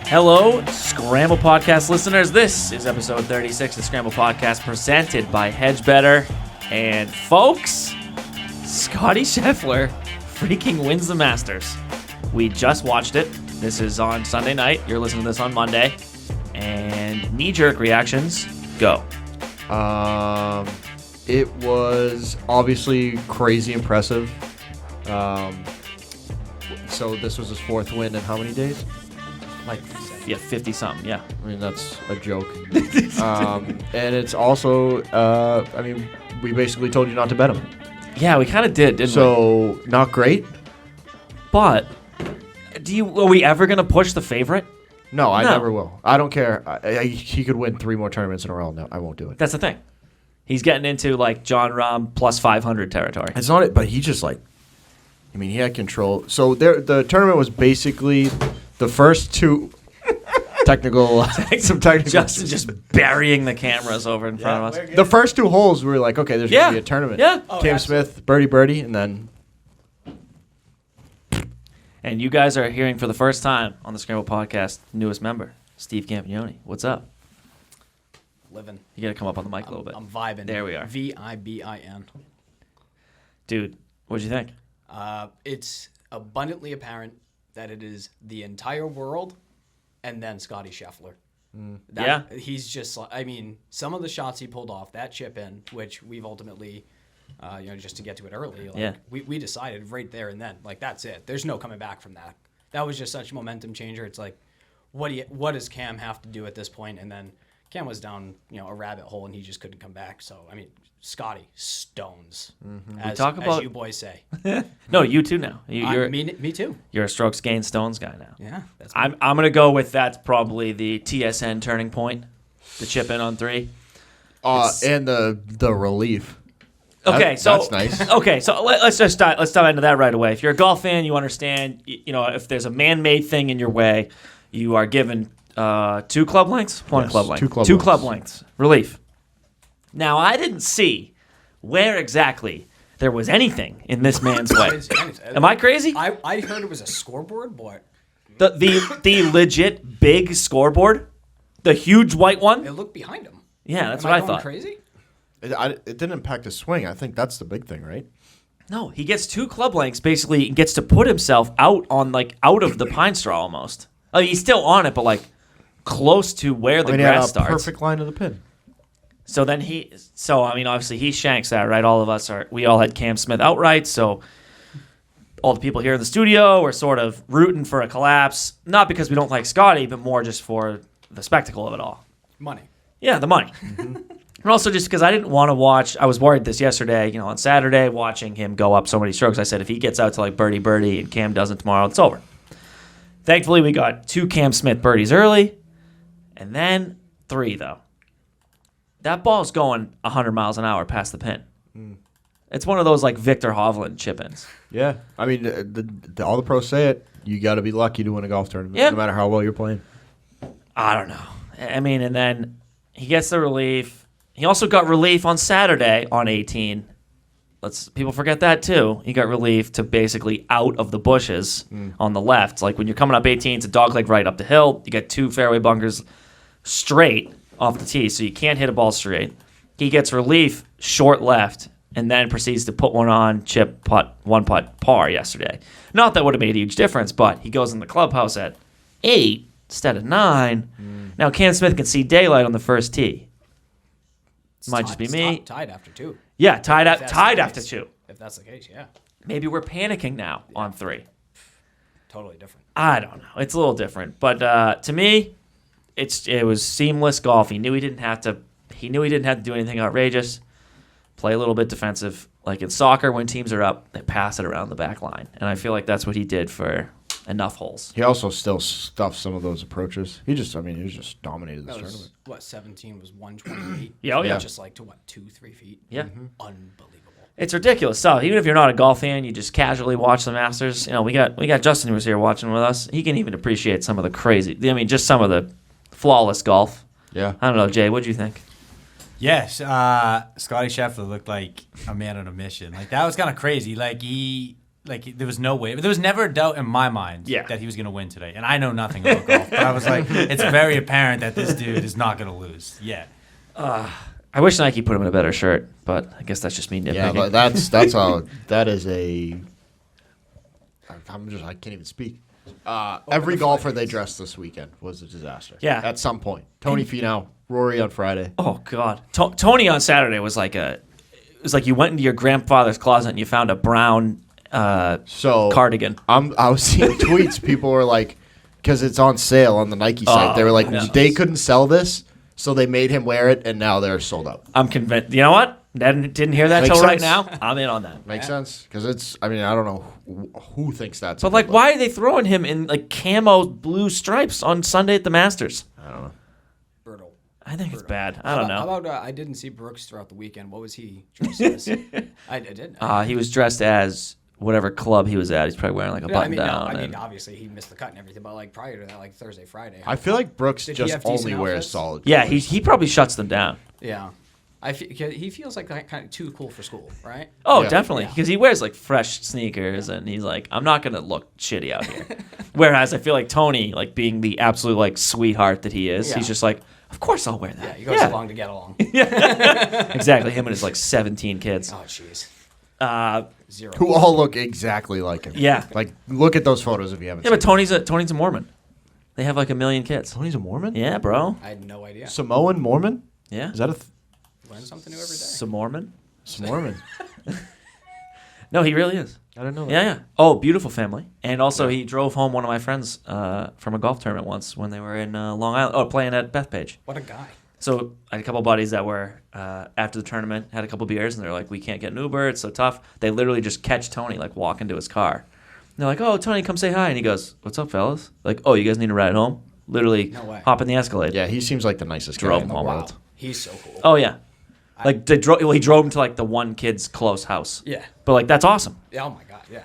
Hello, Scramble Podcast listeners. This is episode 36 of Scramble Podcast presented by Hedge Better. And folks, Scottie Scheffler freaking wins the Masters. We just watched it. This is on Sunday night. You're listening to this on Monday. And knee-jerk reactions, go. It was obviously crazy impressive. So this was his fourth win in how many days? Like, yeah, 50-something, yeah. I mean, that's a joke. And it's also, we basically told you not to bet him. Yeah, we kind of did, didn't we? So, not great? But, are we ever going to push the favorite? No, I never will. I don't care. He could win 3 more tournaments in a row. No, I won't do it. That's the thing. He's getting into, like, John Rahm plus 500 territory. It's not it, but he just, he had control. So, the tournament was basically the first two... some technical. Justin just burying the cameras over in front of us. The first 2 holes, we were like, okay, there's going to be a tournament. Yeah. Cam Smith, birdie, and then... And you guys are hearing for the first time on the Scramble Podcast, newest member, Steve Campione. What's up? Living. You got to come up on the mic a little bit. I'm vibing. There we are. VIBIN. Dude, what'd you think? It's abundantly apparent that it is the entire world and then Scottie Scheffler. He's just, some of the shots he pulled off, that chip in, which we've ultimately, just to get to it early, we decided right there and then, that's it. There's no coming back from that. That was just such a momentum changer. It's like, what does Cam have to do at this point? And then Cam was down, a rabbit hole and he just couldn't come back. So, Scottie stones, as you boys say. No, you too now. Me too. You're a strokes gained stones guy now. Yeah, that's I'm going to go with that's probably the TSN turning point, the chip in on 3. And the relief. Okay, that's nice. Okay, so let's dive into that right away. If you're a golf fan, you understand. If there's a man-made thing in your way, you are given 2 club lengths, 1 club length, 2 club lengths relief. Now, I didn't see where exactly there was anything in this man's way. Am I crazy? I heard it was a scoreboard, boy. The legit big scoreboard, the huge white one. It looked behind him. Yeah, that's what I thought. Crazy? It didn't impact his swing. I think that's the big thing, right? No, he gets 2 club lengths. Basically, he gets to put himself out of the pine straw almost. He's still on it, but close to where the grass starts. Perfect line of the pin. So then obviously he shanks that, right? We all had Cam Smith outright, so all the people here in the studio were sort of rooting for a collapse, not because we don't like Scottie, but more just for the spectacle of it all. Money. Yeah, the money. And also just because I didn't want to watch, I was worried this yesterday, on Saturday, watching him go up so many strokes. I said, if he gets out to birdie and Cam doesn't tomorrow, it's over. Thankfully, we got 2 Cam Smith birdies early, and then 3, though. That ball's going 100 miles an hour past the pin. It's one of those Victor Hovland chip-ins. Yeah. all the pros say it. You got to be lucky to win a golf tournament, no matter how well you're playing. I don't know. And then he gets the relief. He also got relief on Saturday on 18. People forget that, too. He got relief to basically out of the bushes on the left. When you're coming up 18, it's a dogleg right up the hill. You get 2 fairway bunkers straight off the tee, so you can't hit a ball straight. He gets relief short left and then proceeds to put one on chip putt, 1-putt par yesterday. Not that would have made a huge difference, but he goes in the clubhouse at 8 instead of 9. Now Cam Smith can see daylight on the first tee. Might just be me. Tied after 2. Yeah, tied after 2. If that's the case, yeah. Maybe we're panicking now on 3. Totally different. I don't know. It's a little different, but to me, it was seamless golf. He knew he didn't have to do anything outrageous. Play a little bit defensive. Like in soccer, when teams are up, they pass it around the back line. And I feel like that's what he did for enough holes. He also still stuffed some of those approaches. He just dominated this tournament. 17 was 128. Yeah. Just to 2-3 feet. Yeah. Unbelievable. It's ridiculous stuff. Even if you're not a golf fan, you just casually watch the Masters. We got Justin who was here watching with us. He can even appreciate some of the crazy. Just some of the flawless golf. Yeah. I don't know, Jay. What'd you think? Yes, Scottie Scheffler looked like a man on a mission. That was kind of crazy. like there was no way. There was never a doubt in my mind that he was going to win today. And I know nothing about golf, but I was like, it's very apparent that this dude is not going to lose. Yeah. I wish Nike put him in a better shirt, but I guess that's just me nitpicking. Yeah, but that's all. That is a. I can't even speak. Every golfer they dressed this weekend was a disaster. Yeah. At some point. Tony Finau, Rory on Friday. Oh God, Tony on Saturday was like it was like you went into your grandfather's closet and you found a brown cardigan. I was seeing tweets. People were like, because it's on sale on the Nike site. They were like, they couldn't sell this, so they made him wear it, and now they're sold out. I'm convinced. You know what? Didn't hear that till right now. I'm in on that. Makes sense because it's. I mean, I don't know who thinks that's. But like, why are they throwing him in like camo blue stripes on Sunday at the Masters? I don't know. Brutal. I think it's bad. I don't know. How about I didn't see Brooks throughout the weekend. What was he dressed as? I didn't. He was dressed as whatever club he was at. He's probably wearing like a button down. I mean, obviously he missed the cut and everything, but like prior to that, like Thursday, Friday. I feel like Brooks just only wears solid. Yeah, he probably shuts them down. Yeah. He feels like kind of too cool for school, right? Oh, yeah. Definitely, because he wears like fresh sneakers, and he's like, I'm not gonna look shitty out here. Whereas I feel like Tony, like being the absolute like sweetheart that he is, he's just like, of course I'll wear that. Yeah, he goes along to get along. Yeah, exactly. Him and his like 17 kids. Oh, jeez. Zero. Who all look exactly like him. Yeah. Like, look at those photos if you haven't. Yeah, but Tony's a Mormon. They have like 1 million kids. Tony's a Mormon? Yeah, bro. I had no idea. Samoan Mormon? Yeah. Is that a? Learn something new every day. Mormon? Mormon. No, he really is. I didn't know that. Yeah. Oh, beautiful family. And also, he drove home one of my friends from a golf tournament once when they were in Long Island. Oh, playing at Bethpage. What a guy. So I had a couple buddies that were, after the tournament, had a couple beers, and they're like, we can't get an Uber. It's so tough. They literally just catch Tony, like, walk into his car. And they're like, oh, Tony, come say hi. And he goes, what's up, fellas? Like, oh, you guys need a ride home? Literally hop in the Escalade. Yeah, he seems like the nicest guy drove in the home. world. He's so cool. Oh, yeah. Like, he drove him to, like, the one kid's close house. Yeah. But, like, that's awesome. Yeah, oh, my God, yeah.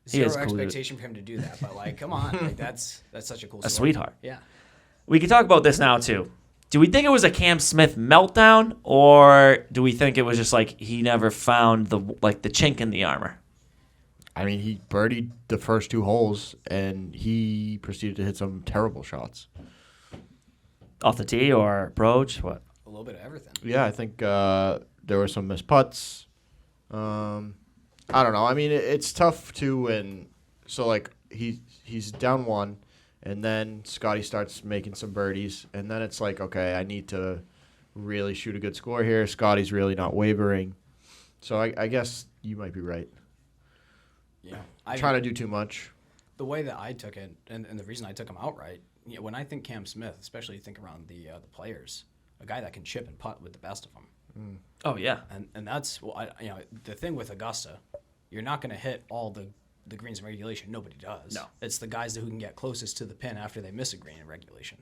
He is Zero cool, expectation for him to do that, but, like, come on. Like, that's such a cool story. A sweetheart. Yeah. We can talk about this now, too. Do we think it was a Cam Smith meltdown, or do we think it was just, like, he never found the chink in the armor? I mean, he birdied the first 2 holes, and he proceeded to hit some terrible shots. Off the tee or approach? What? A little bit of everything. Yeah, I think there were some missed putts. I don't know. I mean, it's tough too. And so, like, he's down 1, and then Scottie starts making some birdies, and then it's like, okay, I need to really shoot a good score here. Scottie's really not wavering. So I guess you might be right. Yeah. Trying to do too much. The way that I took it, and the reason I took him outright, when I think Cam Smith, especially think around the players, a guy that can chip and putt with the best of them. Oh, yeah. And that's the thing with Augusta, you're not going to hit all the greens in regulation. Nobody does. No. It's the guys who can get closest to the pin after they miss a green in regulation.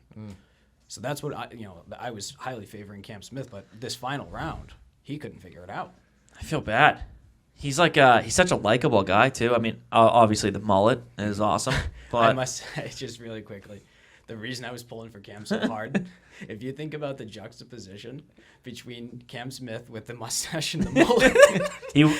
So that's what I was highly favoring Cam Smith, but this final round, he couldn't figure it out. I feel bad. He's like he's such a likable guy too. I mean, obviously the mullet is awesome, but I must say, just really quickly, the reason I was pulling for Cam so hard, if you think about the juxtaposition between Cam Smith with the mustache and the mullet,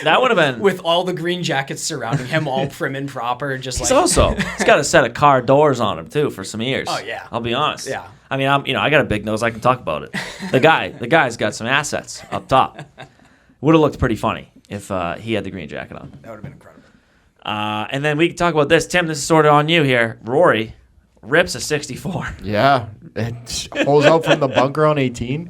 that would have been with all the green jackets surrounding him, all prim and proper, just he's like he's got a set of car doors on him too for some ears. Oh yeah, I'll be honest. Yeah, I mean, I got a big nose. I can talk about it. The guy's got some assets up top. Would have looked pretty funny if he had the green jacket on. That would have been incredible. And then we can talk about this. Tim, this is sort of on you here. Rory rips a 64. Yeah. It holes out from the bunker on 18.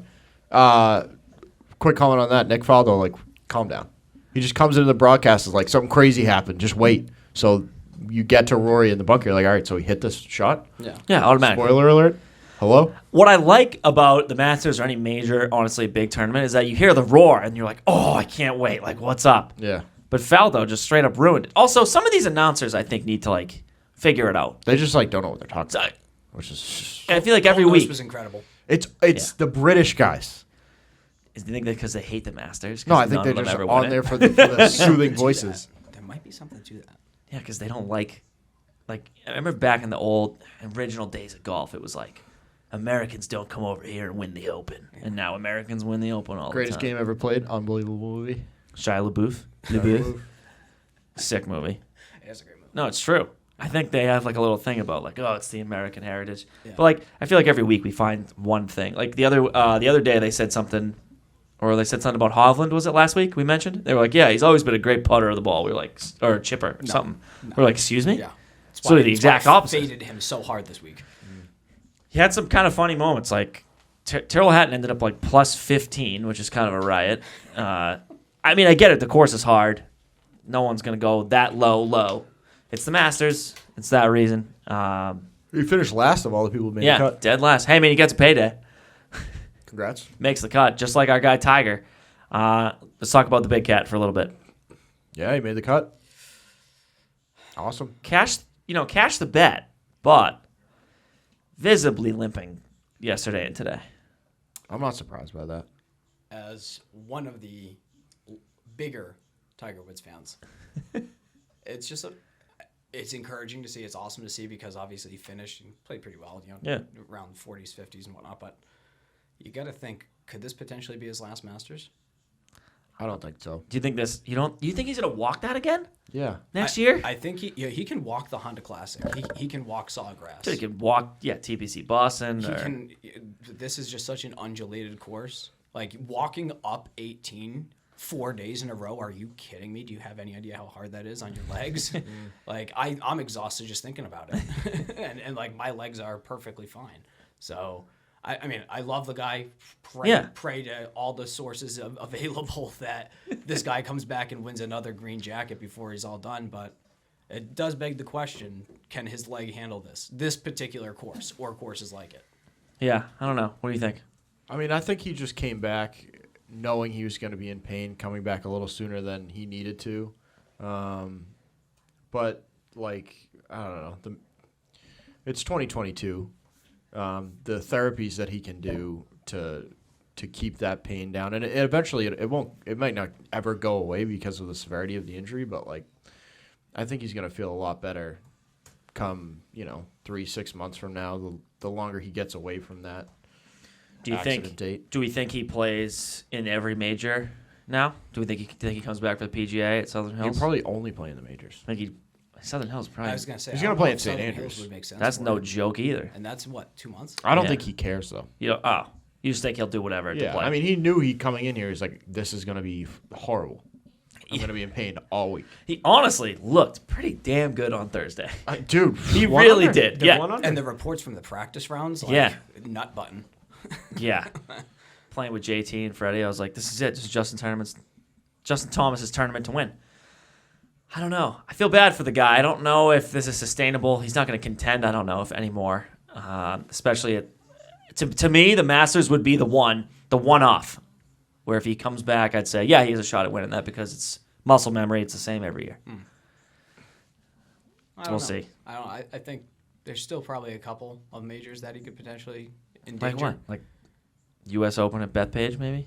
Quick comment on that. Nick Faldo, like, calm down. He just comes into the broadcast as like, something crazy happened. Just wait. So you get to Rory in the bunker. You're like, all right, so he hit this shot? Yeah, automatically. Spoiler alert. Hello? What I like about the Masters or any major, honestly, big tournament is that you hear the roar and you're like, oh, I can't wait. Like, what's up? Yeah. But Faldo just straight up ruined it. Also, some of these announcers, I think, need to, like, figure it out. They just, like, don't know what they're talking about. Which is... I feel like every Cole week. was incredible. It's the British guys. Do you think that because they hate the Masters? No, I think they're just on there for the soothing voices. There might be something to that. Yeah, because they don't like, I remember back in the old original days of golf, it was like, Americans don't come over here and win the Open. And now Americans win the Open all Greatest the time. game ever played. Unbelievable movie. Shia LaBeouf. LaBeouf. Sick movie. It's a great movie. No, it's true. I think they have like a little thing about like, oh, it's the American heritage. Yeah. But like, I feel like every week we find one thing. Like the other day they said something, or they said something about Hovland. Was it last week we mentioned? They were like, yeah, he's always been a great putter of the ball. We were like, or chipper or something. No. We're like, excuse me? Yeah. So the exact opposite. Faded him so hard this week. He had some kind of funny moments. Like Tyrrell Hatton ended up like plus 15, which is kind of a riot. I mean, I get it. The course is hard. No one's gonna go that low. It's the Masters. It's that reason. He finished last of all the people who made the cut. Dead last. Hey, man, he gets a payday. Congrats. Makes the cut, just like our guy Tiger. Let's talk about the big cat for a little bit. Yeah, he made the cut. Awesome. Cash the bet, but visibly limping yesterday and today. I'm not surprised by that. As one of the bigger Tiger Woods fans, it's encouraging to see. It's awesome to see because obviously he finished and played pretty well, around 40s, 50s, and whatnot. But you got to think, could this potentially be his last Masters? I don't think so. Do you think this? Do you think he's gonna walk that again? Yeah. Next year? I think he can walk the Honda Classic. He can walk Sawgrass. He can walk, TPC Boston. This is just such an undulated course. Like walking up 18 4 days in a row. Are you kidding me? Do you have any idea how hard that is on your legs? Like I'm exhausted just thinking about it, and like my legs are perfectly fine. So. I mean, I love the guy. Pray to all the sources available that this guy comes back and wins another green jacket before he's all done. But it does beg the question, can his leg handle this particular course or courses like it? Yeah, I don't know. What do you think? I mean, I think he just came back knowing he was going to be in pain, coming back a little sooner than he needed to. But, like, I don't know. It's 2022. The therapies that he can do to keep that pain down, and eventually it might not ever go away because of the severity of the injury, but like I think he's going to feel a lot better come 3-6 months from now. The longer he gets away from that. Do we think he plays in every major now? Do we think he comes back for the PGA at Southern Hills? He'll probably only play in the majors. Southern Hills probably. I was gonna say he's gonna play at St. Andrews. Would make sense. That's no joke either. And that's what 2 months. I don't think he cares though. You just think he'll do whatever to play. I mean, he knew coming in here. He's like, this is gonna be horrible. I'm gonna be in pain all week. He honestly looked pretty damn good on Thursday, dude. He really did. Yeah, and the reports from the practice rounds, nut button. Yeah, playing with JT and Freddie, I was like, this is it. This is Justin Thomas's tournament to win. I don't know. I feel bad for the guy. I don't know if this is sustainable. He's not going to contend. I don't know if anymore. Especially to me, the Masters would be the one-off. Where if he comes back, I'd say, yeah, he has a shot at winning that because it's muscle memory. It's the same every year. We'll see. I don't know. I think there's still probably a couple of majors that he could potentially endanger. Like what? Like U.S. Open at Bethpage, maybe?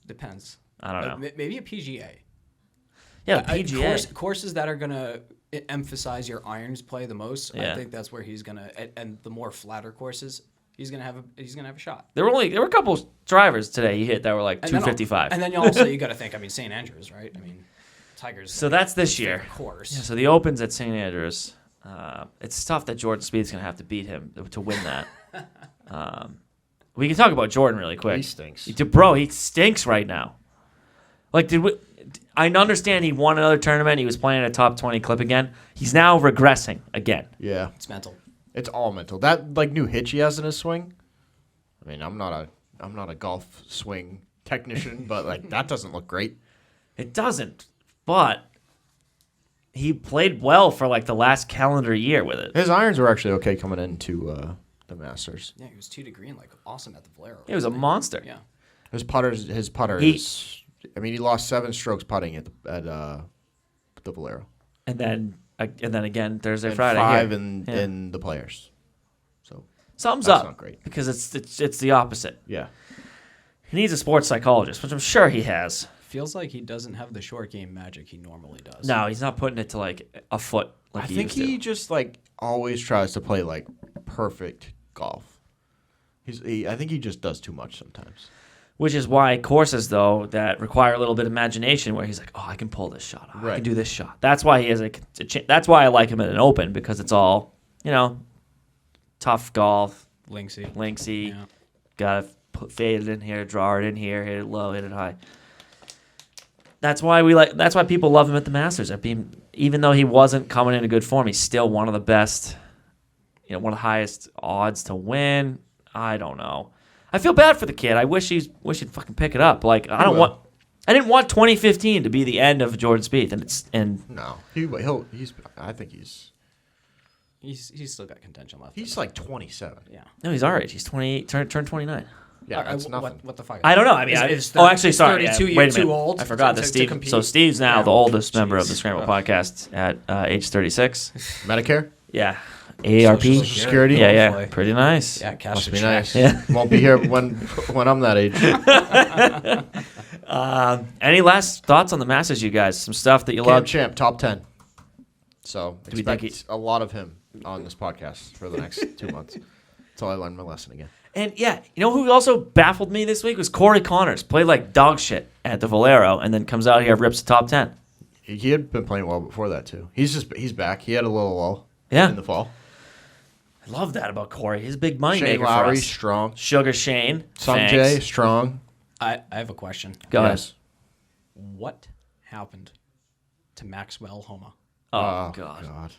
Depends. I don't know. Maybe a PGA. Yeah, the PGA. Courses that are going to emphasize your irons play the most. Yeah. I think that's where he's going to, and the more flatter courses, he's going to have a shot. There were a couple drivers today he hit that were like 255. And then also you got to think, St. Andrews, right? Tiger's. So that's this year. Course. Yeah, so the Open's at St. Andrews. It's tough that Jordan Spieth's going to have to beat him to win that. We can talk about Jordan really quick. He stinks. Bro, he stinks right now. Like, I understand he won another tournament. He was playing a top 20 clip again. He's now regressing again. Yeah. It's mental. It's all mental. That new hitch he has in his swing. I mean, I'm not a golf swing technician, but that doesn't look great. It doesn't. But he played well for the last calendar year with it. His irons were actually okay coming into the Masters. Yeah, he was 2 to green, awesome at the Valero. He was a monster. Yeah. His putter is. I mean, he lost 7 strokes putting at the Valero, and then again Thursday, and Friday, 5 in the Players. So something's that's up. Not great because it's the opposite. Yeah, he needs a sports psychologist, which I'm sure he has. Feels like he doesn't have the short game magic he normally does. No, he's not putting it to a foot. I think he just always tries to play perfect golf. I think he just does too much sometimes. Which is why courses, though, that require a little bit of imagination, where he's like, "Oh, I can pull this shot. I can do this shot." That's why he has that's why I like him at an Open, because it's all, tough golf, linksy. Yeah. Gotta fade it in here, draw it in here, hit it low, hit it high. That's why That's why people love him at the Masters. Even though he wasn't coming into good form, he's still one of the best. One of the highest odds to win. I don't know. I feel bad for the kid. I wish he'd fucking pick it up. Like I didn't want 2015 to be the end of Jordan Spieth, no. I think he's still got contention left. He's like 27. Yeah. No, he's our age. He's 28. Turned 29. Yeah, that's nothing. What the fuck? I don't know. I mean, actually, sorry. 32 wait a years minute. too old. I forgot that Steve. So Steve's now the oldest member of the Scramble podcast at age 36. Medicare. Yeah. AARP. Social Security. Yeah. Pretty nice. Yeah, cash Must be nice. Yeah. Won't be here when I'm that age. Any last thoughts on the Masters, you guys? Some stuff that you love? Champ, top 10. So Do we think expect a lot of him on this podcast for the next 2 months. Until I learn my lesson again. And who also baffled me this week was Corey Connors. Played like dog shit at the Valero, and then comes out here, rips the top 10. He had been playing well before that too. He's back. He had a little lull in the fall. I love that about Corey. He's a big money maker Lowry, for us. strong. Sugar Shane. Sanjay, strong. I have a question. Go ahead. What happened to Maxwell Homa? Oh, God.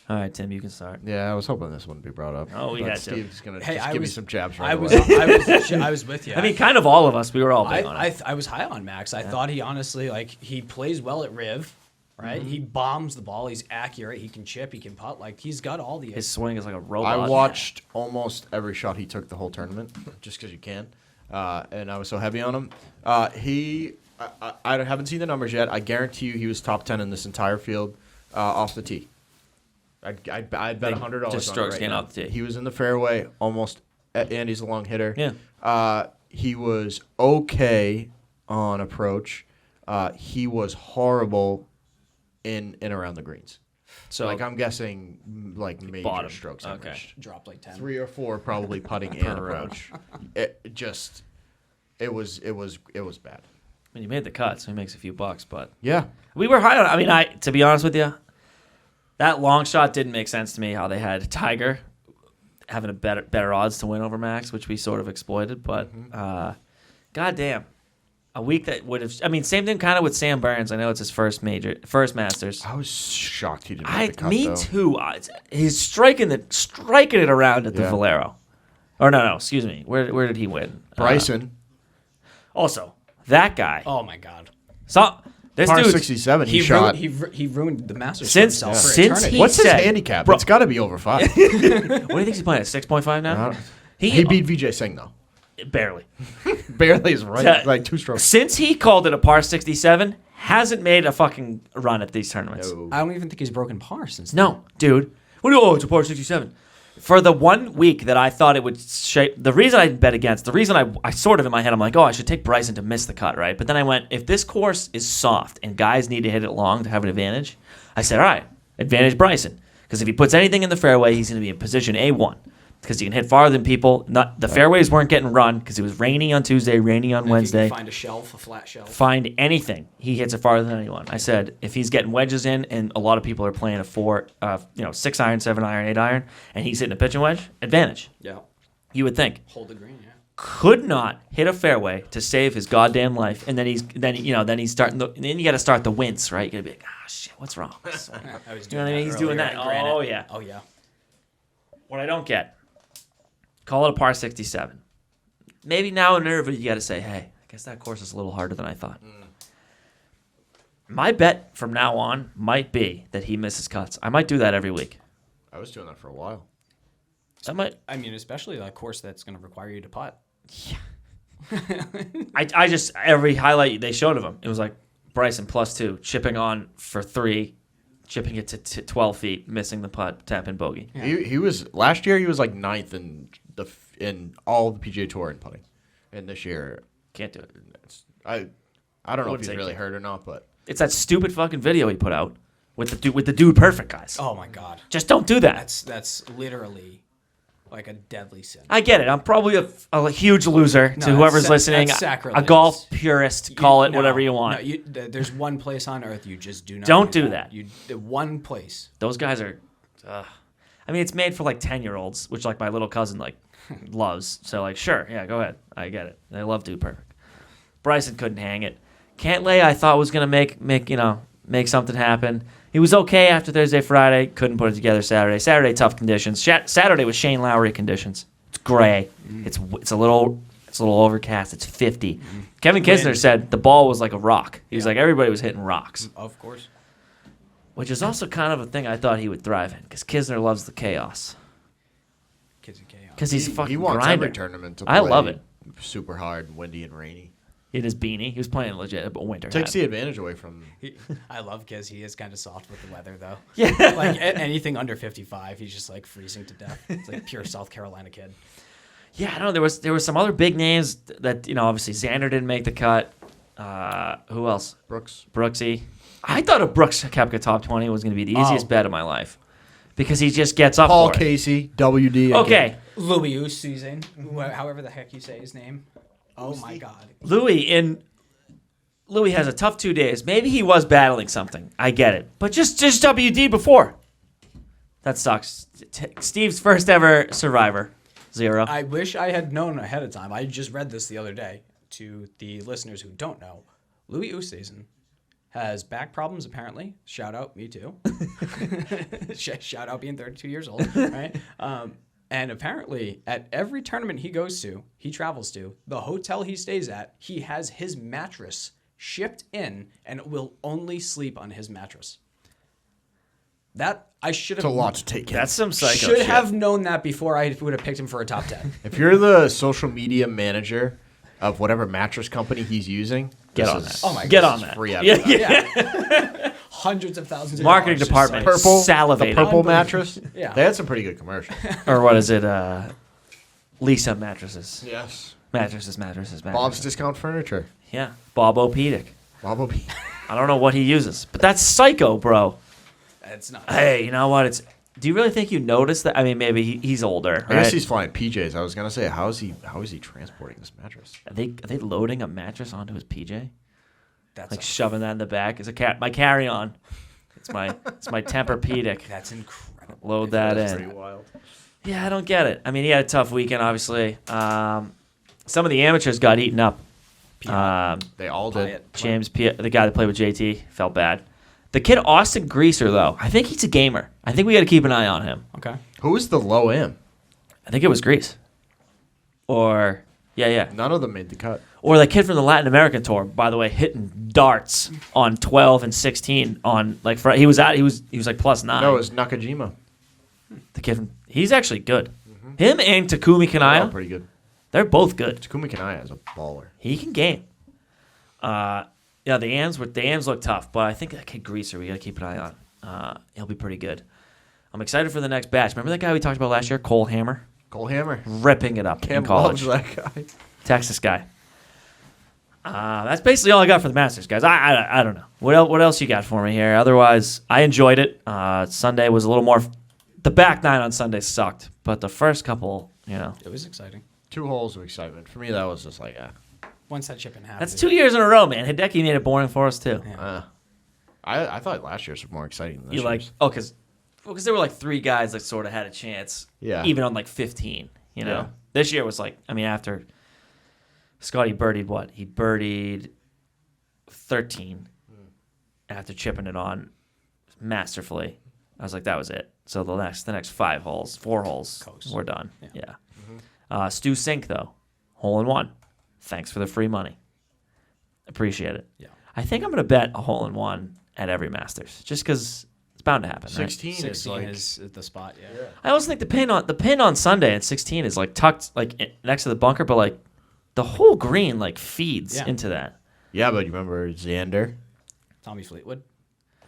All right, Tim, you can start. Yeah, I was hoping this wouldn't be brought up. Oh, we had to. Steve's going to give me some jabs right I away. was with you. I mean, kind of all of us. We were all big on it. I was high on Max. I thought he honestly, he plays well at Riv, right? Mm-hmm. He bombs the ball. He's accurate. He can chip. He can putt. He's got all the... His swing is like a robot. I watched almost every shot he took the whole tournament, just because you can. And I was so heavy on him. I haven't seen the numbers yet. I guarantee you he was top 10 in this entire field off the tee. I'd bet $100 just on strokes it right getting now. off the tee. He was in the fairway almost. Andy's a long hitter. Yeah. He was okay on approach. He was horrible in and around the greens. So I'm guessing major bottom strokes. Okay. Dropped 10. 3 or 4 probably putting and approach. It was bad. I mean, he made the cut, so he makes a few bucks, but yeah, we were high on. I mean, to be honest with you, that long shot didn't make sense to me. How they had Tiger having a better odds to win over Max, which we sort of exploited. But goddamn, a week that would have. I mean, same thing kind of with Sam Burns. I know it's his first Masters. I was shocked he didn't make the cut, me though. too. He's striking it around at the Valero. Or no, excuse me. Where did he win? Bryson. Also, that guy. Oh my God. So this Par dude 67. He shot. He ruined the Masters Since for himself. What's his handicap? It's got to be over 5. What do you think he's playing at 6.5 now? He beat Vijay Singh though. Barely. Barely is right. Like 2 strokes. Since he called it a par 67, hasn't made a fucking run at these tournaments. No. I don't even think he's broken par since. No, dude. It's a par 67. For the 1 week that I thought it would shape, the reason I bet against, the reason I sort of in my head, I'm like, I should take Bryson to miss the cut, right? But then I went, if this course is soft and guys need to hit it long to have an advantage, I said, all right, advantage Bryson. Because if he puts anything in the fairway, he's going to be in position A1. Because he can hit farther than people. The fairways weren't getting run because it was rainy on Tuesday, rainy on Wednesday. If you can find a flat shelf. Find anything. He hits it farther than anyone. I said, if he's getting wedges in and a lot of people are playing a 6 iron, 7 iron, 8 iron, and he's hitting a pitching wedge, advantage. Yeah. You would think. Hold the green, yeah. Could not hit a fairway to save his goddamn life, and then he's starting then you got to start the wince, right? You got to be like, shit, what's wrong? He's doing that. Oh yeah. Oh yeah. What I don't get. Call it a par 67. Maybe now in Nerva you got to say, hey, I guess that course is a little harder than I thought. My bet from now on might be that he misses cuts. I might do that every week. I was doing that for a while. I mean, especially a course that's going to require you to putt. Yeah. I just, every highlight they showed of him, it was like Bryson +2, chipping on for 3, chipping it to 12 feet, missing the putt, tap in bogey. Yeah. He was last year. He was like 9th in all the PGA Tour in putting, and this year can't do it. I don't know if he's really hurt or not, but it's that stupid fucking video he put out with the dude perfect guys. Oh my God! Just don't do that. That's literally like a deadly sin. I get it. I'm probably a huge loser to whoever's listening. That's sacrilege. A golf purist, call it whatever you want. No, there's one place on earth you just do not. Don't do that. One place. Those guys are. I mean, it's made for like 10-year-olds, which like my little cousin like loves. So like, sure, yeah, go ahead. I get it. They love Dude Perfect. Bryson couldn't hang it. Cantlay, I thought was gonna make something happen. He was okay after Thursday, Friday. Couldn't put it together Saturday. Saturday, tough conditions. Saturday was Shane Lowry conditions. It's gray. It's a little overcast. It's 50. Kevin Kisner said the ball was like a rock. He was like, everybody was hitting rocks. Of course. Which is also kind of a thing I thought he would thrive in, because Kisner loves the chaos. Kids of chaos. Because he's fucking He wants grinder. every tournament to play I love it. super hard, windy, and rainy. In his beanie. He was playing legit winter. Takes the advantage away from. I love Kiz. He is kind of soft with the weather, though. Yeah. Like anything under 55, he's just like freezing to death. It's like pure South Carolina kid. Yeah, I don't know. There was some other big names that, obviously Xander didn't make the cut. Who else? Brooksy. I thought if Brooks Koepka top 20 was going to be the easiest bet of my life, because he just gets up Paul for it. Casey, WD. Okay. Louis Oosthuizen, however the heck you say his name. Oh my God. Louis has a tough 2 days. Maybe he was battling something. I get it. But just WD before. That sucks. Steve's first ever Survivor. 0. I wish I had known ahead of time. I just read this the other day. To the listeners who don't know, Louis Oosthuizen has back problems, apparently. Shout out, me too. Shout out being 32 years old, right? And apparently, at every tournament he goes to, he travels to, the hotel he stays at, he has his mattress shipped in and will only sleep on his mattress. That I should have. It's a lot to take in. That's some psycho Should shit. have known that before I would have picked him for a top 10. If you're the social media manager of whatever mattress company he's using, Get on that. Oh my God. Get on that. Free out Yeah, of that. Yeah. Hundreds of thousands of Marketing dollars. department. Just Purple, Salivating. the purple mattress. Yeah. They had some pretty good commercials. Or what is it? Lisa mattresses. Yes. Mattresses. Bob's Discount Furniture. Yeah. Bob O'Pedic. Bob O'P. I don't know what he uses, but that's psycho, bro. It's not. Hey, you know what? Do you really think you noticed that? I mean, maybe he's older. I guess right? he's flying PJs. I was gonna say, how is he transporting this mattress? Are they loading a mattress onto his PJ? That's Like shoving that in the back? It's my carry-on. It's my Tempur-Pedic. That's incredible. Load that in. Pretty wild. Yeah, I don't get it. I mean, he had a tough weekend, obviously. Some of the amateurs got eaten up. They all did. James, the guy that played with JT, felt bad. The kid Austin Greaser, though, I think he's a gamer. I think we got to keep an eye on him. Okay. Who was the low M? I think it was Grease. Or yeah. None of them made the cut. Or the kid from the Latin American tour, by the way, hitting darts on 12 and 16 on like Friday. He was like +9. No, it was Nakajima. The kid he's actually good. Him and Takumi Kanaya, Oh, pretty good. they're both good. Takumi Kanaya is a baller. He can game. Yeah, the AMs look tough, but I think that kid Greaser we got to keep an eye on. He'll be pretty good. I'm excited for the next batch. Remember that guy we talked about last year, Cole Hammer, ripping it up Cam in college. loves that guy. Texas guy. That's basically all I got for the Masters, guys. I don't know. What else you got for me here? Otherwise, I enjoyed it. Sunday was a little more. The back nine on Sunday sucked, but the first couple, It was exciting. 2 holes of excitement. For me, that was just like, Once that chip in half. that's 2 years in a row, man. Hideki made it boring for us too. Yeah. I thought last year's was more exciting than this You year's. because there were like 3 guys that sort of had a chance. Yeah. Even on like 15. Yeah. This year was like, after Scottie birdied what? He birdied 13 after chipping it on masterfully. I was like, that was it. So the next 5 holes, 4 holes, Coast. we're done. Yeah. Stu Sink though, hole in one. Thanks for the free money. Appreciate it. Yeah. I think I'm gonna bet a hole in one at every Masters, just because it's bound to happen. Right? 16 is 16 like is the spot, yeah. I also think the pin on Sunday at 16 is like tucked like next to the bunker, but like the whole green like feeds Yeah. into that. Yeah, but you remember Xander? Tommy Fleetwood.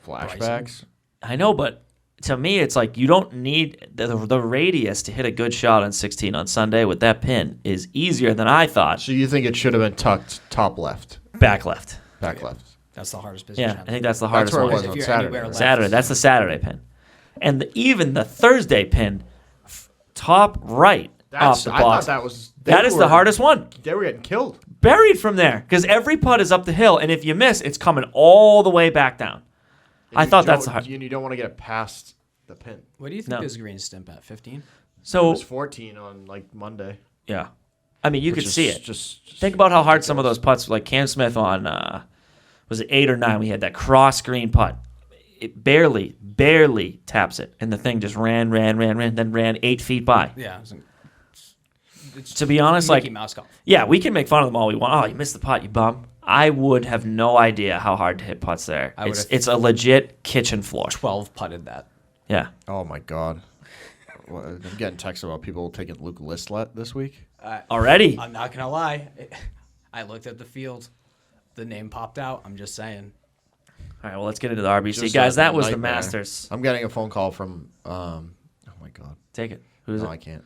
Flashbacks? I know, but to me, it's like you don't need the radius to hit a good shot on 16 on Sunday with that pin is easier than I thought. So you think it should have been tucked top left, Back left. back left? That's the hardest position. Yeah, I think that's the hardest where it one. was If on you're Saturday. anywhere right? left. Saturday. That's the Saturday pin. And even the Thursday pin, top right off the I box. thought that was That is the hardest one. They were getting killed. Buried from there because every putt is up the hill, and if you miss, it's coming all the way back down. I thought that's the hard. And you don't want to get it past the pin. What do you think his green stimp at? 15? So it was 14 on like Monday. Yeah. I mean, you could see it. Just think about how hard some of those putts, like Cam Smith on, was it 8 or 9? We had that cross screen putt. It barely taps it, and the thing just ran, then ran 8 feet by. Yeah. To be honest, Mickey Mouse golf. Yeah, we can make fun of them all we want. Oh, you missed the putt, you bum. I would have no idea how hard to hit putts there. It's a legit kitchen floor. 12 putted that. Yeah. Oh my God. I'm getting texts about people taking Luke Lislet this week. Already? I'm not gonna lie. I looked at the field. The name popped out. I'm just saying. All right, well, let's get into the RBC. Just Guys, that was nightmare. the Masters. I'm getting a phone call from, oh my God. Take it. Who is it? I can't.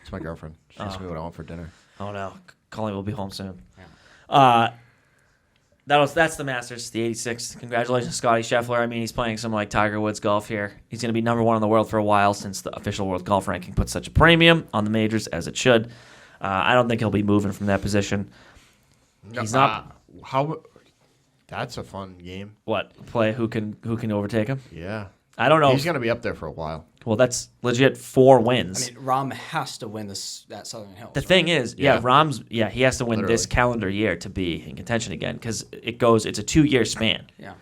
It's my girlfriend. She asked me what I want for dinner. Oh, no. Colleen will be home soon. Yeah. That's the Masters, the 86th. Congratulations, Scottie Scheffler. I mean, he's playing some like Tiger Woods golf here. He's going to be number 1 in the world for a while since the official world golf ranking puts such a premium on the majors as it should. I don't think he'll be moving from that position. He's not. That's a fun game. What play? Who can overtake him? Yeah. I don't know. He's going to be up there for a while. Well, that's legit 4 wins. I mean, Rahm has to win that Southern Hills. The thing is, Yeah. he has to win this Literally. calendar year to be in contention again because it's a 2-year span. Yeah.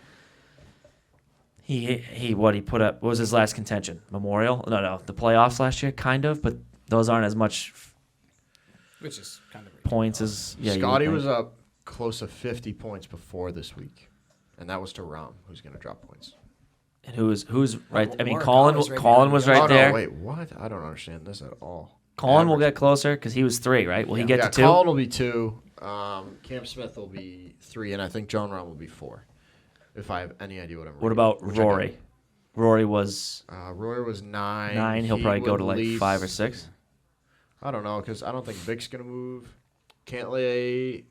He put up, what was his last contention? Memorial? No, the playoffs last year, kind of, but those aren't as much Which is kind of points as, yeah. Scottie was up close to 50 points before this week, and that was to Rahm, who's going to drop points. And who's right? I mean, Morikawa Colin was right there. No, wait, what? I don't understand this at all. Colin will get closer because he was 3, right? Will he get to 2? Colin will be 2. Cam Smith will be 3, and I think John Rahm will be 4. If I have any idea what I'm What reading, about which I Rory? don't. Rory was Rory was 9. 9. He'll probably go to like 5 or 6. I don't know because I don't think Vic's gonna move. Cantlay.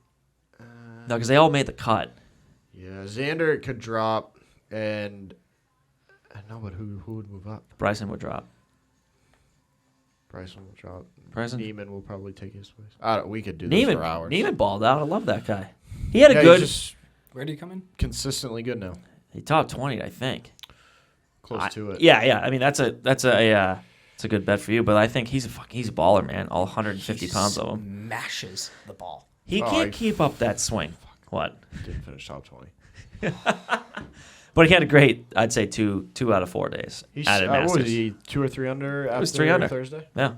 No, because they all made the cut. Yeah, Xander could drop, and I know, but who would move up? Bryson would drop. Bryson will drop. Bryson? Neiman will probably take his place. We could do this for hours. Neiman balled out. I love that guy. He had a good. He's just Where did he come in? consistently good now. He top 20, I think. Close to it. Yeah. I mean, that's a good bet for you. But I think he's a baller, man. All 150 pounds of him. Mashes the ball. He can't keep up that swing. What? Didn't finish top 20. But he had a great, I'd say, 2 out of 4 days. He's at what Masters. was he? 2 or 3 under. After was 3 under. Thursday. Yeah.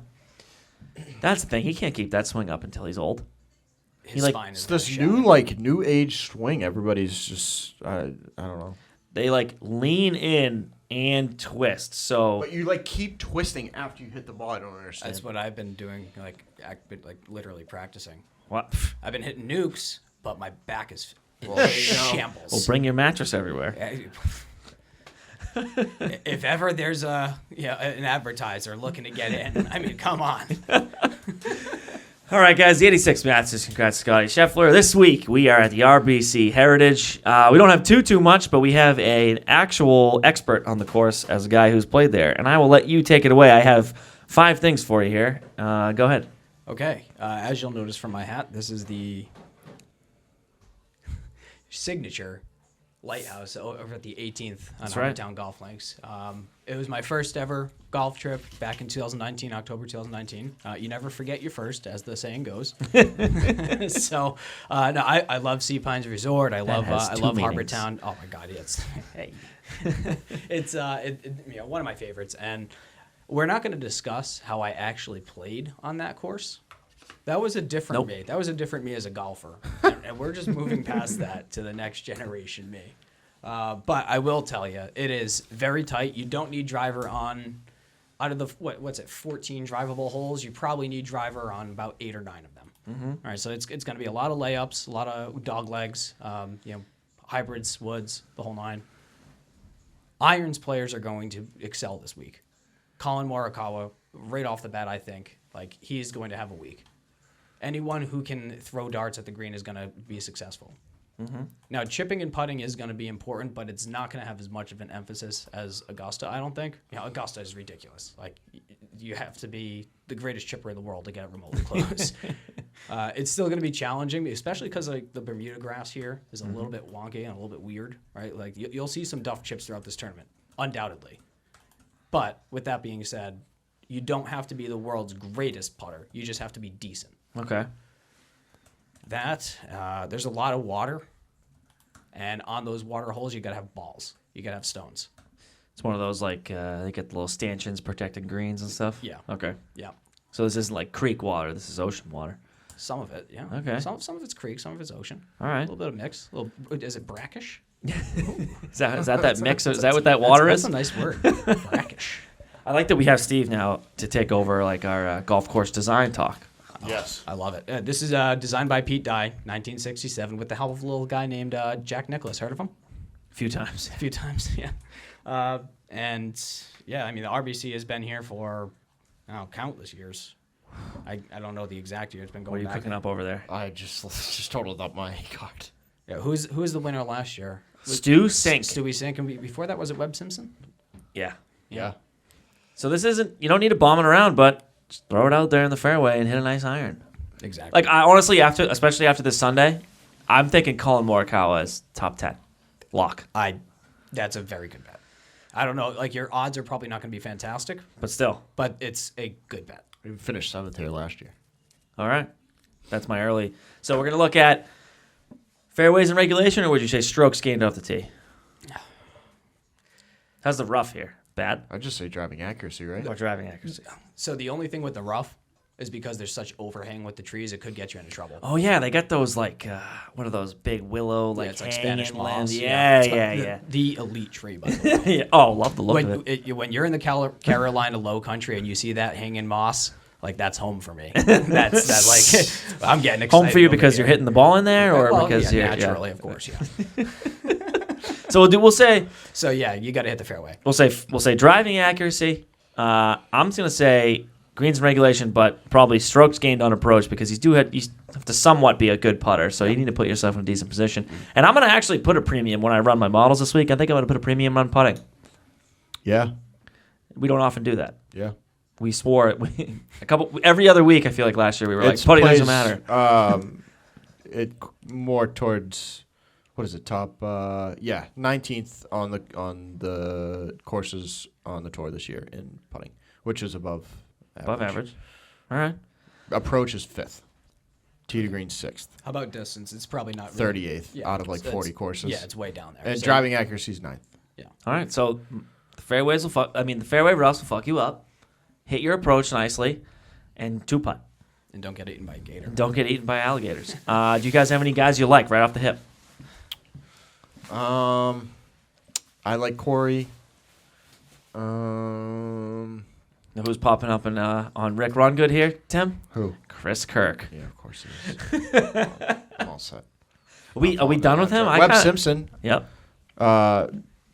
That's the thing. He can't keep that swing up until he's old. His spine is It's this shattered. new age swing. Everybody's just I don't know. They lean in and twist. So But you keep twisting after you hit the ball. I don't understand. That's what I've been doing, literally practicing. what? I've been hitting nukes, but my back is in Well, shambles. Well, bring your mattress everywhere. If ever there's an advertiser looking to get in, I mean, come on. All right, guys, the 86 Masters. Congrats, Scottie Scheffler. This week, we are at the RBC Heritage. We don't have too much, but we have an actual expert on the course as a guy who's played there. And I will let you take it away. I have 5 things for you here. Go ahead. Okay, as you'll notice from my hat, this is the signature lighthouse over at the 18th on Harbortown Golf Links. It was my first ever golf trip back in 2019, October 2019. You never forget your first, as the saying goes. So, I love Sea Pines Resort. I love Harbortown. Oh my God, it's it's one of my favorites. And we're not going to discuss how I actually played on that course. That was a different me. That was a different me as a golfer. And we're just moving past that to the next generation me. But I will tell you, it is very tight. You don't need driver on, out of the, 14 drivable holes, you probably need driver on about 8 or 9 of them. Mm-hmm. All right, so it's going to be a lot of layups, a lot of dog legs, hybrids, woods, the whole 9. Irons players are going to excel this week. Colin Morikawa, right off the bat, I think, he's going to have a week. Anyone who can throw darts at the green is going to be successful. Now, chipping and putting is going to be important, but it's not going to have as much of an emphasis as Augusta, I don't think. Augusta is ridiculous. Like, you have to be the greatest chipper in the world to get remotely close. It's still going to be challenging, especially because like the Bermuda grass here is a little bit wonky and a little bit weird, right? Like, you'll see some duff chips throughout this tournament, undoubtedly. But with that being said, you don't have to be the world's greatest putter. You just have to be decent. Okay. There's a lot of water, and on those water holes, you got to have balls. You got to have stones. It's one of those, like, they get the little stanchions protecting greens and stuff? Yeah. Okay. Yeah. So this isn't like creek water. This is ocean water. Some of it, yeah. Okay. Some of it's creek, some of it's ocean. All right. A little bit of mix. Is it brackish? Is that mix? Is that what that water is? That's a nice word. Brackish. I like that we have Steve now to take over like our golf course design talk. Yes. I love it. This is designed by Pete Dye, 1967, with the help of a little guy named Jack Nicklaus. Heard of him? A few times. A few times, yeah. And, yeah, I mean, the RBC has been here for countless years. I don't know the exact year. It's been going back. What are you cooking up over there? I just totaled up my card. Yeah, who was the winner last year? Stu Sink. Stewie Sink. And before that, was it Webb Simpson? Yeah. Yeah. So this isn't, you don't need to bomb it around, but just throw it out there in the fairway and hit a nice iron. Exactly. Like, I honestly, especially after this Sunday, I'm thinking Colin Morikawa is top 10. Lock. That's a very good bet. I don't know. Like, your odds are probably not going to be fantastic, But still. but it's a good bet. We finished 7th here last year. All right. That's my early. So we're going to look at fairways and regulation, or would you say strokes gained off the tee? How's the rough here? Bad? I'd just say driving accuracy, right? Or driving accuracy? So the only thing with the rough is because there's such overhang with the trees, it could get you into trouble. Oh, yeah. They got those, like, what are those? Big willow, like, It's like Spanish hanging moss. limbs. Yeah. It's the elite tree, by the way. Yeah. Oh, love the look of it. When you're in the Carolina Low Country and you see that hanging moss, like, that's home for me. That's like, I'm getting excited. Home for you over because here. you're hitting the ball in there, or Well, because yeah, you're naturally, of course, yeah. So we'll say So yeah, you got to hit the fairway. we'll say driving accuracy. I'm just gonna say greens and regulation, but probably strokes gained on approach because you have to somewhat be a good putter, so you need to put yourself in a decent position. And I'm gonna actually put a premium when I run my models this week. I think I'm gonna put a premium on putting. Yeah. We don't often do that. Yeah. We swore it every other week. I feel like last year we were like putting doesn't matter. It more towards what is it? Top 19th on the courses on the tour this year in putting, which is above average. All right. Approach is 5th. Tee to green 6th. How about distance? It's probably not really, 38th out of like 40 courses. Yeah, it's way down there. And So- driving accuracy is 9th. Yeah. All right. So the fairways the fairway roughs will fuck you up. Hit your approach nicely, and 2-putt. And don't get eaten by a gator. Don't get eaten by alligators. Do you guys have any guys you like right off the hip? I like Corey. Know who's popping up on Rick Run Good here, Tim? Who? Chris Kirk. Yeah, of course he is. I'm all set. Are we done with him? Webb Simpson. Yep.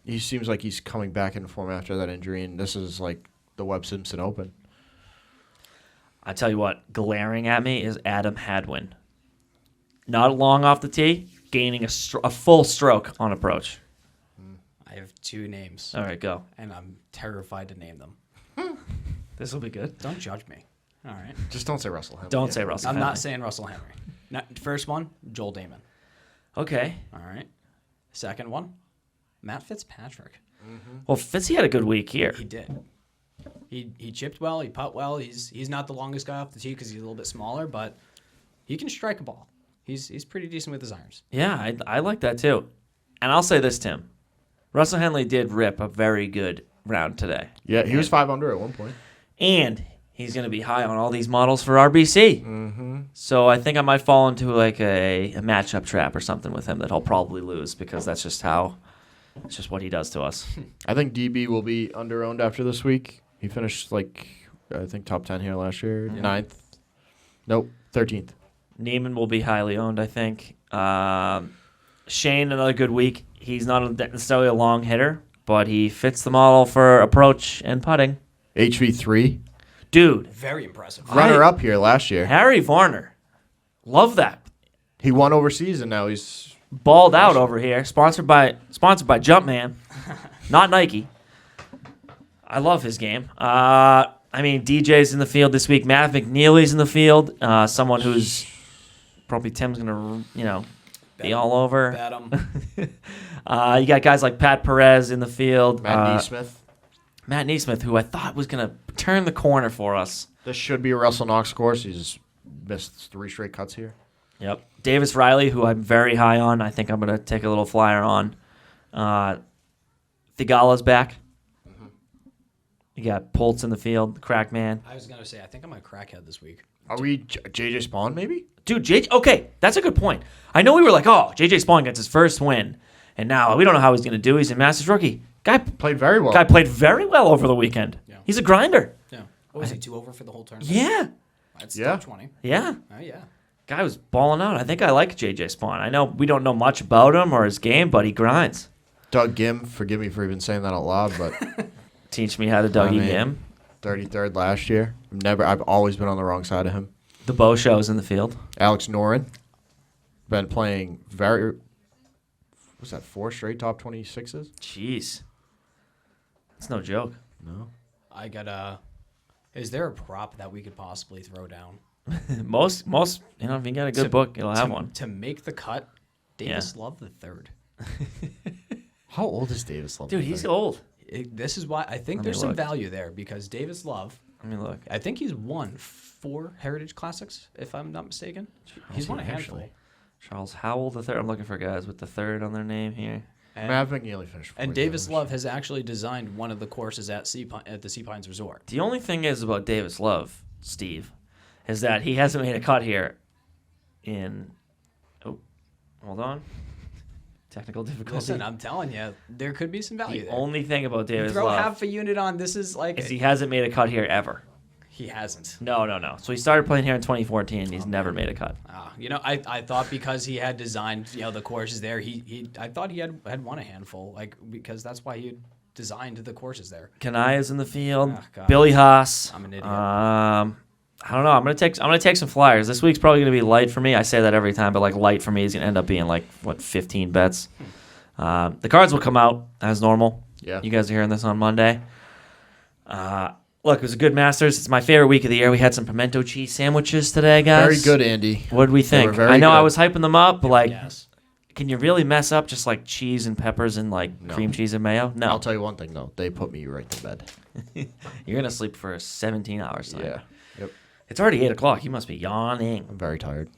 He seems like he's coming back in form after that injury, and this is like the Webb Simpson Open. I tell you what, glaring at me is Adam Hadwin. Not long off the tee, gaining a full stroke on approach. I have 2 names. All right, go. And I'm terrified to name them. This will be good. Don't judge me. All right. Just don't say Russell Henley. Don't say Russell I'm Henley. not saying Russell Henry. First one, Joel Damon. Okay. All right. Second one, Matt Fitzpatrick. Well, Fitzy had a good week here. He did. He chipped well. He putt well. He's not the longest guy off the tee because he's a little bit smaller, but he can strike a ball. He's pretty decent with his irons. Yeah, I like that too. And I'll say this, Tim. Russell Henley did rip a very good round today. Yeah, he was 5 under at one point. And he's going to be high on all these models for RBC. Mm-hmm. So I think I might fall into like a matchup trap or something with him that he'll probably lose because that's just what he does to us. I think DB will be under-owned after this week. He finished I think top 10 here last year. Yeah. 9th. Nope, 13th. Neiman will be highly owned, I think. Shane, another good week. He's not necessarily a long hitter, but he fits the model for approach and putting. HV3. Dude. Very impressive. Runner-up here last year. Harry Varner. Love that. He won overseas, and now he's balled out over here. Sponsored by Jumpman, not Nike. I love his game. DJ's in the field this week. Matt McNeely's in the field. Someone who's probably Tim's gonna, be all over. Bet him. You got guys like Pat Perez in the field. Matt Neesmith, who I thought was gonna turn the corner for us. This should be a Russell Knox course. He's missed 3 straight cuts here. Yep. Davis Riley, who I'm very high on. I think I'm gonna take a little flyer on. Thigala's back. You got Poltz in the field, the crack man. I was going to say, I think I'm a crackhead this week. Are we JJ Spawn, maybe? Dude, okay, that's a good point. I know we were like, oh, JJ Spawn gets his first win, and now we don't know how he's going to do. He's a Masters rookie. Guy played very well. Over the weekend. Yeah. He's a grinder. Yeah. What was he, 2 over for the whole tournament? Yeah. That's top 20. Yeah. Oh, yeah. Guy was balling out. I think I like JJ Spawn. I know we don't know much about him or his game, but he grinds. Doug Gim, forgive me for even saying that out loud, but... Teach me how to Dougie Gim. 33rd last year. I've always been on the wrong side of him. The Bo Show's in the field. Alex Noren. Been playing was that 4 straight top 26s? Jeez. That's no joke. No. I got is there a prop that we could possibly throw down? most, if you got a good book, it'll have one. To make the cut, Davis Love the third. How old is Davis Love? Dude, he's old. This is why I think there's some value there because Davis Love. Let me look. I think he's won 4 Heritage Classics, if I'm not mistaken. He's won a handful. Charles Howell the third. I'm looking for guys with the third on their name here. Matt McNeely finished. And Davis Love has actually designed one of the courses at the Sea Pines Resort. The only thing is about Davis Love, Steve, is that he hasn't made a cut here in. Oh, hold on. Technical difficulty. Listen, I'm telling you, there could be some value there. The only thing about Davis Throw Love half a unit on. This is like. Is he hasn't made a cut here ever. He hasn't. No. So he started playing here in 2014. And he's never made a cut. I thought because he had designed the courses there, I thought he had won a handful, because that's why he designed the courses there. Kanaya's in the field. Oh, Billy Haas. I'm an idiot. I don't know. I'm gonna take some flyers. This week's probably gonna be light for me. I say that every time, but light for me is gonna end up being 15 bets. The cards will come out as normal. Yeah. You guys are hearing this on Monday. Look, it was a good Masters. It's my favorite week of the year. We had some pimento cheese sandwiches today, guys. Very good, Andy. What did we think? I know good. I was hyping them up, but Yes. can you really mess up just cheese and peppers and cream cheese and mayo? No. I'll tell you one thing though. They put me right to bed. You're gonna sleep for 17 hours tonight. Yeah. Yep. It's already 8 o'clock. You must be yawning. I'm very tired.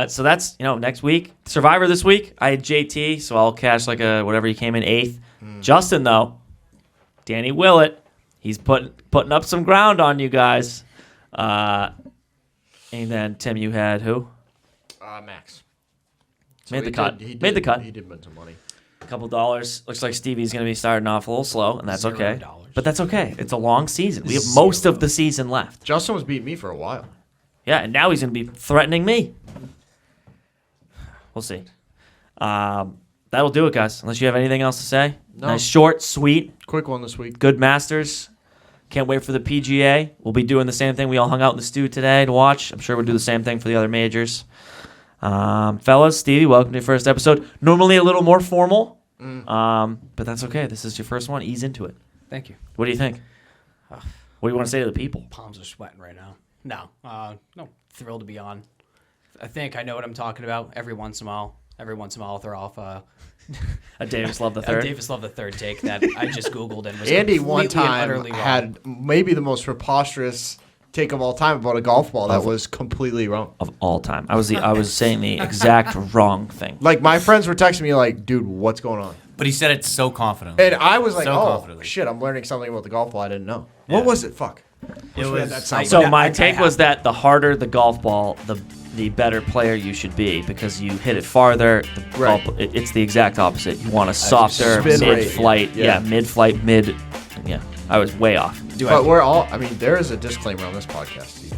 So that's next week. Survivor this week. I had JT, so I'll cash whatever he came in 8th. Justin though, Danny Willett, he's putting up some ground on you guys. And then Tim, you had who? Max. Made the cut. He did win some money. A couple dollars. Looks like Stevie's going to be starting off a little slow, and that's okay. $0. But that's okay. It's a long season. We have most of the season left. Justin was beating me for a while. Yeah, and now he's going to be threatening me. We'll see. That'll do it, guys. Unless you have anything else to say. No. Nice, short, sweet. Quick one this week. Good Masters. Can't wait for the PGA. We'll be doing the same thing. We all hung out in the stew today to watch. I'm sure we'll do the same thing for the other majors. Fellas, Stevie, welcome to your first episode. Normally a little more formal, but that's okay. This is your first one. Ease into it. Thank you. What do you think? What do you want to say to the people? Palms are sweating right now. No, thrilled to be on. I think I know what I'm talking about. Every once in a while, I'll throw off a Davis Love the third. A Davis Love the third take that I just Googled and was Andy one completely and time utterly wrong. had maybe the most preposterous take of all time about a golf ball that was completely wrong. Of all time. I was saying the exact wrong thing. My friends were texting me dude, what's going on? But he said it so confidently. And I was like, confidently. Shit, I'm learning something about the golf ball I didn't know. Yeah. What was it? Fuck. It was that sound So my take was that the harder the golf ball, the better player you should be because you hit it farther. Right. It's the exact opposite. You want a softer spin rate, mid-flight. yeah. Mid-flight, mid. Yeah, I was way off. But we're all, there is a disclaimer on this podcast, Steve,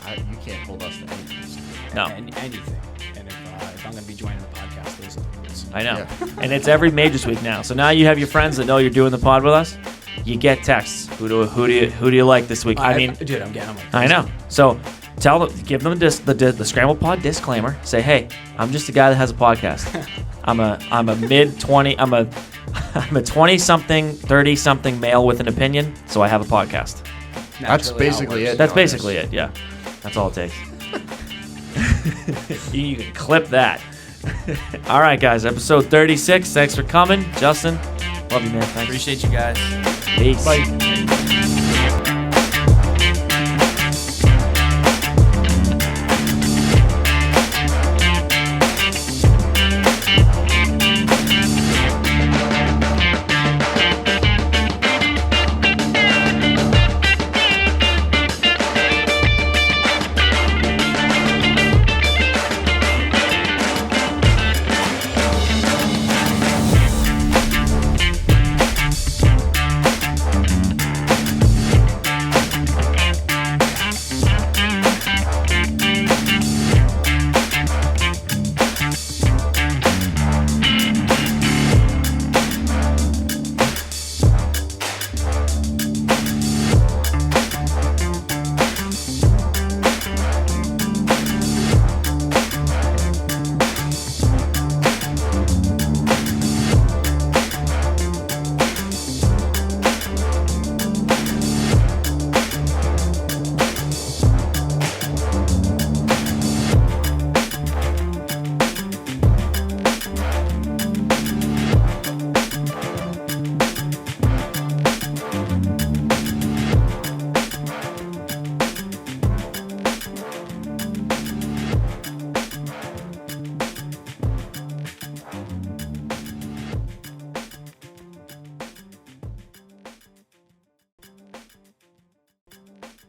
and you can't hold us to anything. No. Anything. And if I'm going to be joining the podcast, those are the rules. I know. Yeah. And it's every Majors week now. So now you have your friends that know you're doing the pod with us. You get texts. Who do you like this week? Dude, I'm getting them. I know. So Give them the Scramble Pod disclaimer. Say, hey, I'm just a guy that has a podcast. I'm a mid-20. I'm a 20-something, 30-something male with an opinion. So I have a podcast. That's basically it. That's basically it. Yeah, that's all it takes. You can clip that. All right, guys. Episode 36. Thanks for coming, Justin. Love you, man. Thanks. Appreciate you guys. Peace. Bye.